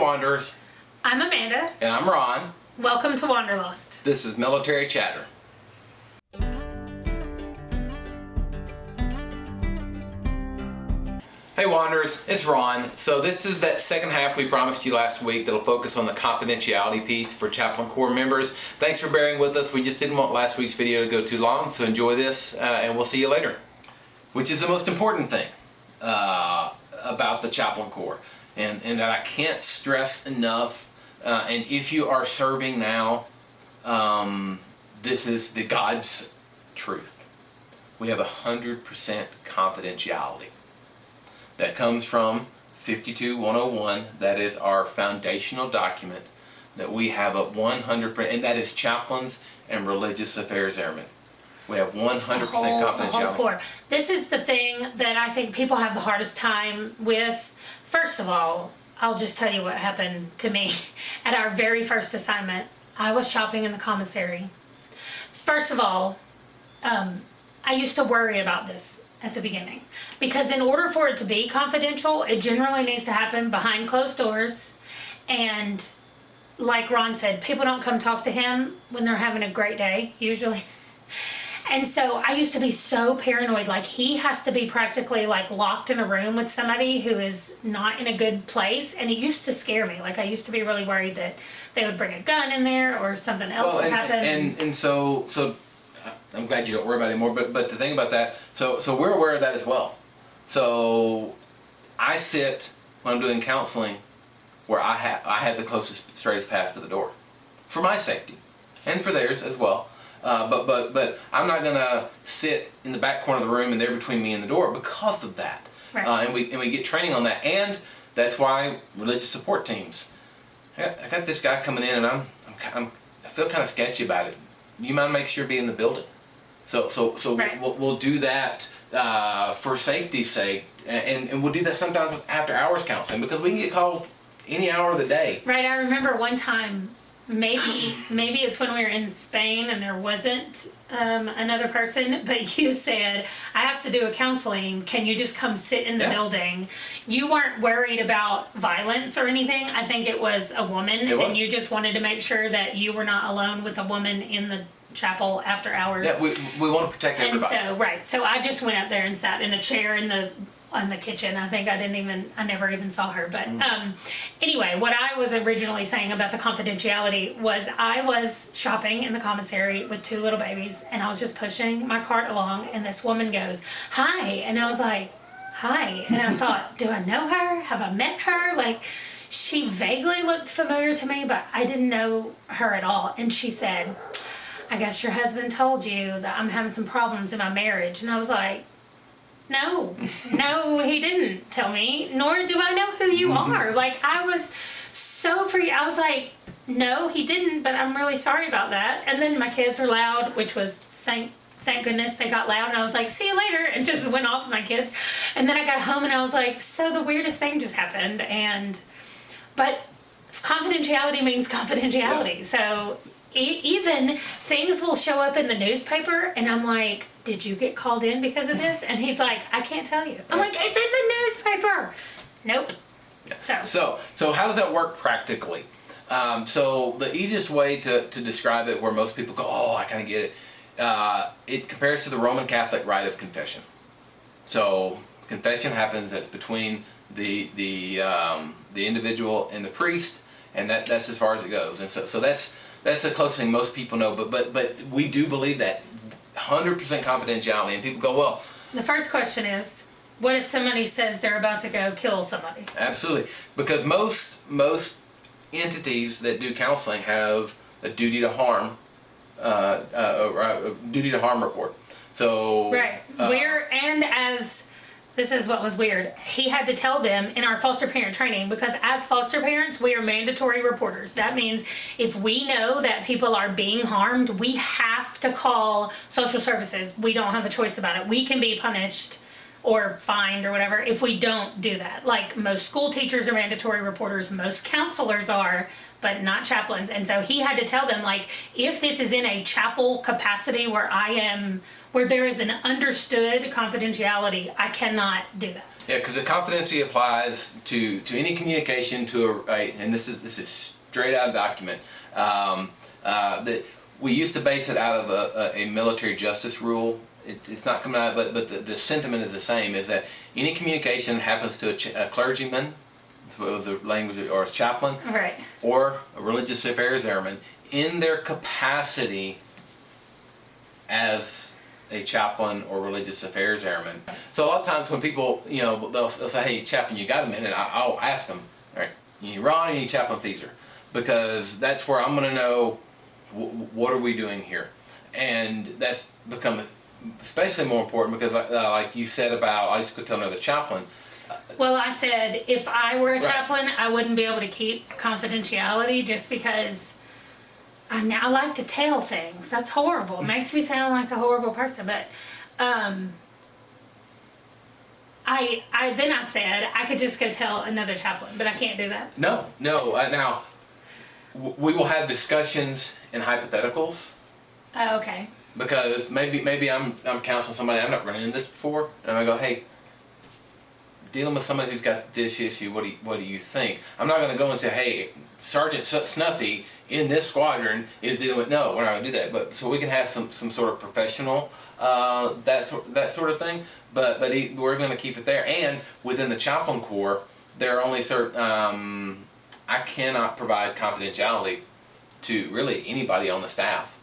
Wanderers. I'm Amanda. And I'm Ron. Welcome to Wanderlost. This is Military Chatter. Hey Wanderers, it's Ron. So this is that second half we promised you last week that'll focus on the confidentiality piece for Chaplain Corps members. Thanks for bearing with us. We just didn't want last week's video to go too long, so enjoy this and we'll see you later. Which is the most important thing about the Chaplain Corps, and that I can't stress enough. And if you are serving now, this is the God's truth. We have 100% confidentiality. That comes from 52-101. That is our foundational document that we have a 100%, and that is chaplains and religious affairs airmen. We have 100% confidentiality. The whole Corps. This is the thing that I think people have the hardest time with. First of all, I'll just tell you what happened to me at our very first assignment. I was shopping in the commissary. First of all, I used to worry about this at the beginning, because in order for it to be confidential, it generally needs to happen behind closed doors. And like Ron said, people don't come talk to him when they're having a great day, usually. And so I used to be so paranoid, like he has to be practically like locked in a room with somebody who is not in a good place. And it used to scare me. Like I used to be really worried that they would bring a gun in there or something else would happen. And so I'm glad you don't worry about it anymore, but the thing about that, so we're aware of that as well. So I sit when I'm doing counseling where I have the closest, straightest path to the door for my safety and for theirs as well. But I'm not gonna sit in the back corner of the room and they're between me and the door because of that. Right. And we get training on that, and that's why religious support teams. I got this guy coming in, and I feel kind of sketchy about it. You mind make sure be in the building. So right. we'll do that for safety's sake, and we'll do that sometimes with after hours counseling, because we can get called any hour of the day. Right. I remember one time, maybe it's when we were in Spain and there wasn't another person, but you said, I have to do a counseling, can you just come sit in the building? You weren't worried about violence or anything. I think it was a woman, and you just wanted to make sure that you were not alone with a woman in the chapel after hours. Yeah, we want to protect everybody. And so I just went up there and sat in a chair in the kitchen. I think I never even saw her. But anyway, what I was originally saying about the confidentiality was I was shopping in the commissary with two little babies, and I was just pushing my cart along, and this woman goes, "Hi," and I was like, "Hi," and I thought, do I know her? Have I met her? Like, she vaguely looked familiar to me, but I didn't know her at all. And she said, "I guess your husband told you that I'm having some problems in my marriage." And I was like, no, he didn't tell me, nor do I know who you are. Like, I was so free. I was like, no, he didn't, but I'm really sorry about that. And then my kids are loud, which was, thank goodness they got loud. And I was like, see you later, and just went off with my kids. And then I got home and I was like, so the weirdest thing just happened. But confidentiality means confidentiality. Yeah. So even things will show up in the newspaper, and I'm like, did you get called in because of this? And he's like, I can't tell you. I'm like, it's in the newspaper. Nope. Yeah. So how does that work practically? So the easiest way to describe it, where most people go, oh, I kind of get it, it compares to the Roman Catholic rite of confession. So confession happens, that's between the individual and the priest, and that's as far as it goes. And so that's the closest thing most people know, but we do believe that 100% confidentiality. And people go, well, the first question is, what if somebody says they're about to go kill somebody? Absolutely, because most entities that do counseling have a duty to harm, report. So right, this is what was weird. He had to tell them in our foster parent training, because as foster parents, we are mandatory reporters. That means if we know that people are being harmed, we have to call social services. We don't have a choice about it. We can be punished or fined or whatever if we don't do that. Like, most school teachers are mandatory reporters, most counselors are, but not chaplains. And so he had to tell them, like, if this is in a chapel capacity where there is an understood confidentiality, I cannot do that. Yeah, because the confidentiality applies to any communication to and this is straight out of document. That we used to base it out of a military justice rule. It's not coming out, but the sentiment is the same. Is that any communication happens to a clergyman, that's what was the language, or a chaplain, Right. or a religious affairs airman in their capacity as a chaplain or religious affairs airman. So a lot of times when people, they'll say, "Hey, chaplain, you got a minute?" I'll ask them, "All right, you need Ron or you need Chaplain Feeser?" Because that's where I'm going to know what are we doing here, and that's become especially more important because, like you said about, I used to go tell another chaplain. Well, I said if I were a Right. chaplain, I wouldn't be able to keep confidentiality just because I like to tell things. That's horrible. It makes me sound like a horrible person. But I said I could just go tell another chaplain, but I can't do that. No. Now we will have discussions in hypotheticals. Oh, okay. Because maybe I'm counseling somebody, I'm not running into this before, and I go, "Hey, dealing with somebody who's got this issue, what do you think?" I'm not going to go and say, "Hey, Sergeant Snuffy in this squadron is dealing with," no, we're not going to do that. But so we can have some sort of professional that sort of thing. But we're going to keep it there. And within the Chaplain Corps, there are only certain I cannot provide confidentiality to really anybody on the staff.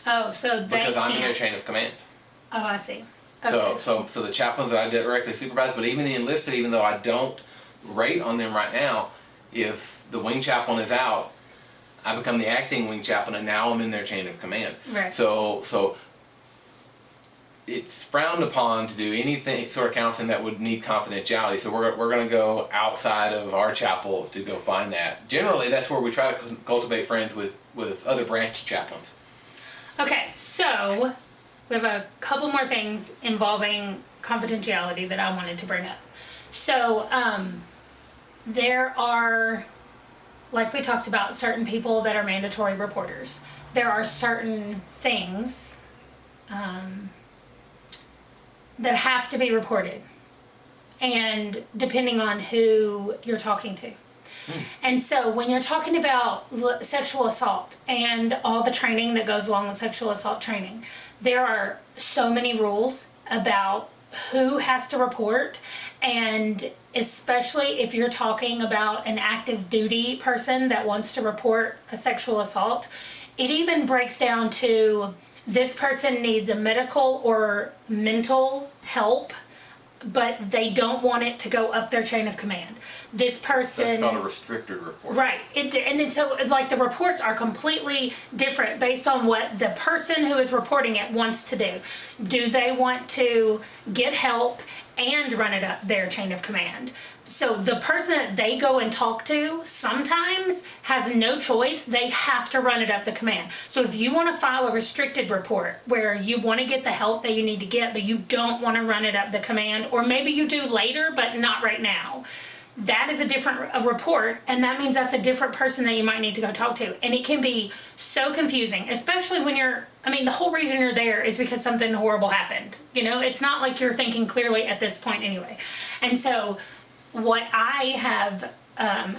Oh, so they Because I'm in their can't. chain of command. Oh, I see. Okay. So the chaplains that I directly supervise, but even the enlisted, even though I don't rate on them right now, if the wing chaplain is out, I become the acting wing chaplain, and now I'm in their chain of command. Right. So it's frowned upon to do anything sort of counseling that would need confidentiality. So we're going to go outside of our chapel to go find that. Generally, that's where we try to cultivate friends with other branch chaplains. Okay, so we have a couple more things involving confidentiality that I wanted to bring up. So there are, like we talked about, certain people that are mandatory reporters. There are certain things that have to be reported, and depending on who you're talking to. And so when you're talking about sexual assault and all the training that goes along with sexual assault training, there are so many rules about who has to report, and especially if you're talking about an active duty person that wants to report a sexual assault, it even breaks down to this person needs a medical or mental help, but they don't want it to go up their chain of command. This person... That's called a restricted report. Right. So, like, the reports are completely different based on what the person who is reporting it wants to do. Do they want to get help and run it up their chain of command? So the person that they go and talk to sometimes has no choice. They have to run it up the command. So if you want to file a restricted report where you want to get the help that you need to get, but you don't want to run it up the command, or maybe you do later, but not right now, that is a different report, and that means that's a different person that you might need to go talk to. And it can be so confusing, especially when the whole reason you're there is because something horrible happened. It's not like you're thinking clearly at this point anyway. And so what I have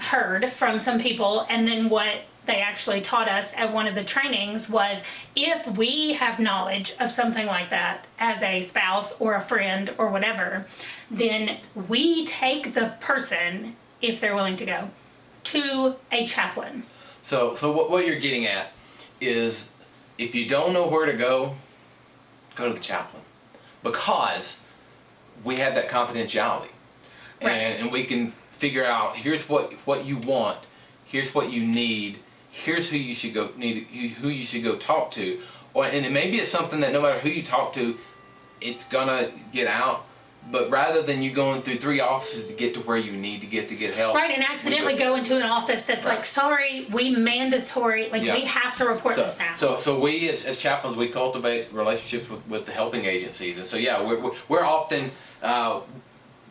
heard from some people, and then what they actually taught us at one of the trainings, was if we have knowledge of something like that as a spouse or a friend or whatever, then we take the person, if they're willing to go, to a chaplain. So what you're getting at is, if you don't know where to go to the chaplain, because we have that confidentiality. Right. And we can figure out, here's what you want, here's what you need, here's who you should go talk to. And it maybe it's something that no matter who you talk to, it's gonna get out. But rather than you going through 3 offices to get to where you need to get help. Right, and accidentally go into an office that's Right. like, sorry, we mandatory, like, Yeah. we have to report this now. So we as chaplains, we cultivate relationships with the helping agencies. And so yeah, we're often,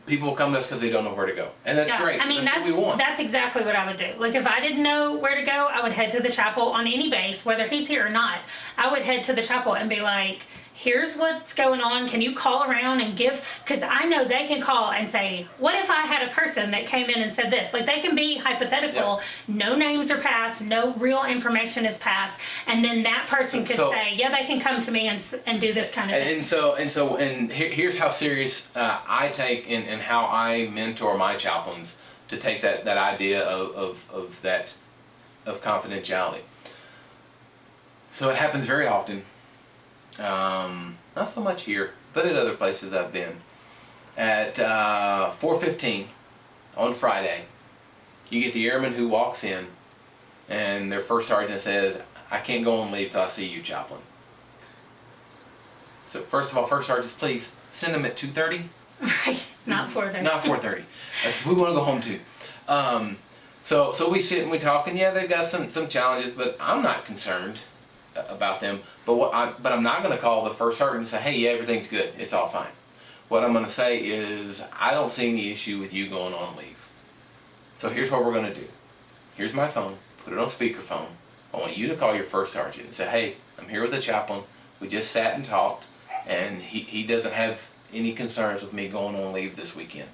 people come to us because they don't know where to go. And that's great. That's what we want. That's exactly what I would do. Like, if I didn't know where to go, I would head to the chapel on any base, whether he's here or not. I would head to the chapel and be like, here's what's going on. Can you call around and give, because I know they can call and say, what if I had a person that came in and said this? Like, they can be hypothetical. Yep. No names are passed, no real information is passed, and then that person could say, yeah, they can come to me and do this kind of thing. And here's how serious I take and how I mentor my chaplains to take that idea of confidentiality. So it happens very often. Not so much here, but at other places I've been. At 4:15 on Friday, you get the airman who walks in, and their first sergeant says, I can't go on leave till I see you, Chaplain. So first of all, first sergeants, please send them at 2:30. Right, not 4:30. Not 4:30. We want to go home too. So we sit and we talk, and yeah, they've got some challenges, but I'm not concerned about them. But I'm not going to call the first sergeant and say, hey, yeah, everything's good, it's all fine. What I'm going to say is, I don't see any issue with you going on leave. So here's what we're going to do. Here's my phone. Put it on speakerphone. I want you to call your first sergeant and say, hey, I'm here with the chaplain. We just sat and talked, and he doesn't have any concerns with me going on leave this weekend.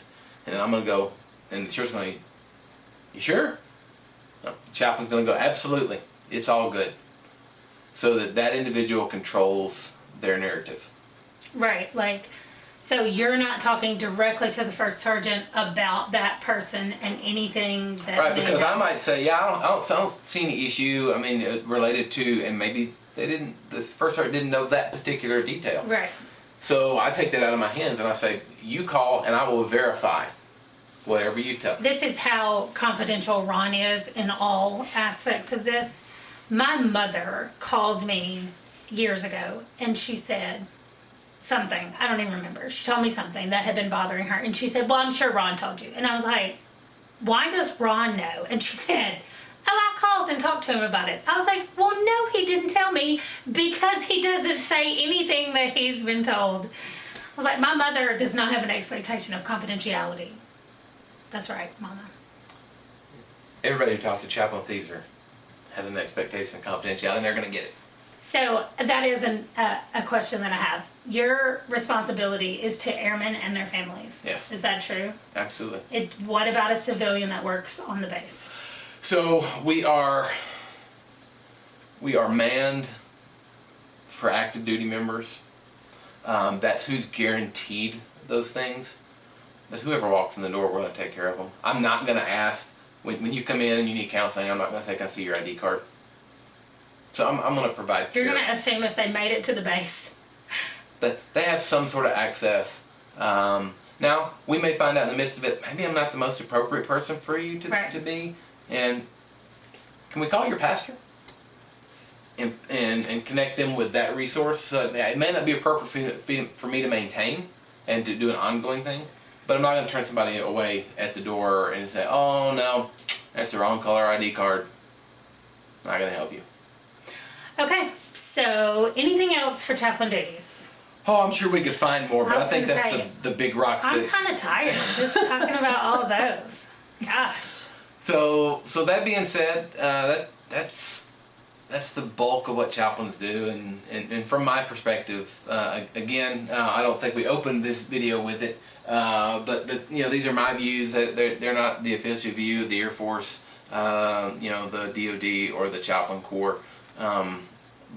And then I'm going to go, and the sheriff's going to, you sure? No, the chaplain's going to go, absolutely, it's all good. So that individual controls their narrative. Right, like, so you're not talking directly to the first sergeant about that person and anything that. Right, because I might say, yeah, I don't see any issue. I mean, related to, and maybe the first sergeant didn't know that particular detail. Right. So I take that out of my hands and I say, you call and I will verify whatever you tell me. This is how confidential Ron is in all aspects of this. My mother called me years ago and she said something, I don't even remember. She told me something that had been bothering her, and she said, well, I'm sure Ron told you. And I was like, why does Ron know? And she said, oh, I called and talked to him about it. I was like, well, no, he didn't tell me, because he doesn't say anything that he's been told. I was like, my mother does not have an expectation of confidentiality. That's right, Mama. Everybody who talks to Chaplain Feeser has an expectation of confidentiality, and they're going to get it. So that is a question that I have. Your responsibility is to airmen and their families. Yes. Is that true? Absolutely. What about a civilian that works on the base? So we are manned for active duty members. That's who's guaranteed those things. But whoever walks in the door, we're going to take care of them. I'm not going to ask, when you come in and you need counseling, I'm not going to say, can I see your ID card? So I'm going to provide care. You're going to assume if they made it to the base. That they have some sort of access. Now, we may find out in the midst of it, maybe I'm not the most appropriate person for you to be. And can we call your pastor? And connect them with that resource? So it may not be appropriate for me to maintain and to do an ongoing thing, but I'm not going to turn somebody away at the door and say, oh no, that's the wrong color ID card. Not going to help you. Okay, so anything else for chaplain duties? Oh, I'm sure we could find more, but I think that's the big rocks. I'm kind of tired just talking about all of those. Gosh. So that being said, that's the bulk of what chaplains do, and from my perspective, again, I don't think we opened this video with it, but you know, these are my views. They're not the official view of the Air Force, you know, the DoD or the Chaplain Corps.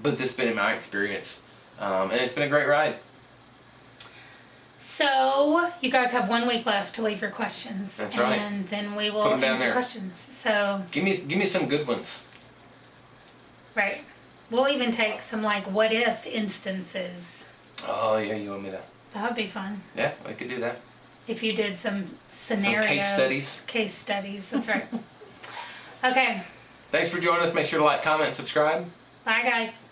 But this has been my experience, and it's been a great ride. So you guys have 1 week left to leave your questions. That's right. And then we will answer questions. So give me some good ones. Right. We'll even take some like what if instances. Oh yeah, you want me that? That would be fun. Yeah, we could do that. If you did some scenarios. Some case studies. Case studies. That's right. Okay. Thanks for joining us. Make sure to like, comment, and subscribe. Bye, guys.